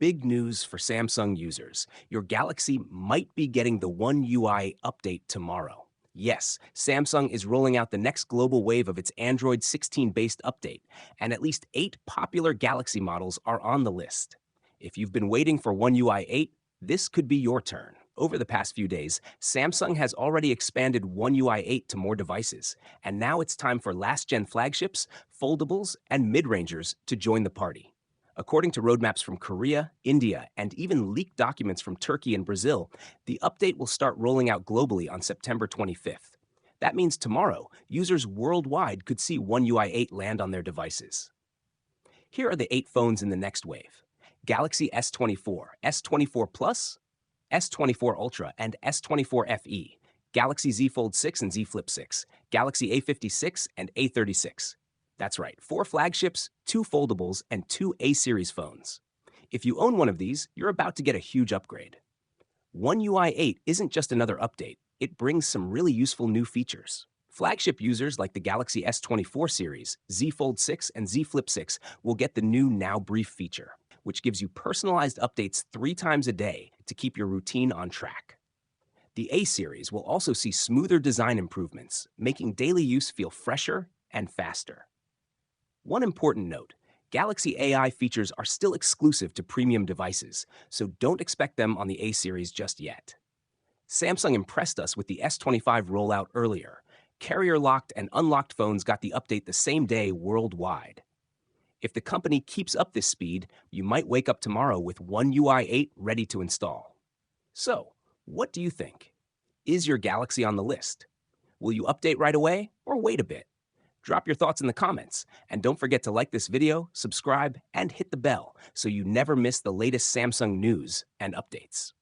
big news for Samsung users. Your Galaxy might be getting the One UI update tomorrow. Yes, Samsung is rolling out the next global wave of its Android 16-based update, and at least 8 popular Galaxy models are on the list. If you've been waiting for One UI 8, this could be your turn. Over the past few days, Samsung has already expanded One UI 8 to more devices, and now it's time for last-gen flagships, foldables, and mid-rangers to join the party. According to roadmaps from Korea, India, and even leaked documents from Turkey and Brazil, the update will start rolling out globally on September 25th. That means tomorrow, users worldwide could see One UI 8 land on their devices. Here are the 8 phones in the next wave: Galaxy S24, S24 Plus, S24 Ultra, and S24 FE, Galaxy Z Fold 6 and Z Flip 6, Galaxy A56 and A36. That's right, 4 flagships, 2 foldables, and 2 A-series phones. If you own one of these, you're about to get a huge upgrade. One UI 8 isn't just another update, it brings some really useful new features. Flagship users like the Galaxy S24 series, Z Fold 6, and Z Flip 6 will get the new Now Brief feature, which gives you personalized updates 3 times a day to keep your routine on track. The A-series will also see smoother design improvements, making daily use feel fresher and faster. One important note: Galaxy AI features are still exclusive to premium devices, so don't expect them on the A-series just yet. Samsung impressed us with the S25 rollout earlier. Carrier-locked and unlocked phones got the update the same day worldwide. If the company keeps up this speed, you might wake up tomorrow with One UI 8 ready to install. So, what do you think? Is your Galaxy on the list? Will you update right away or wait a bit? Drop your thoughts in the comments, and don't forget to like this video, subscribe, and hit the bell so you never miss the latest Samsung news and updates.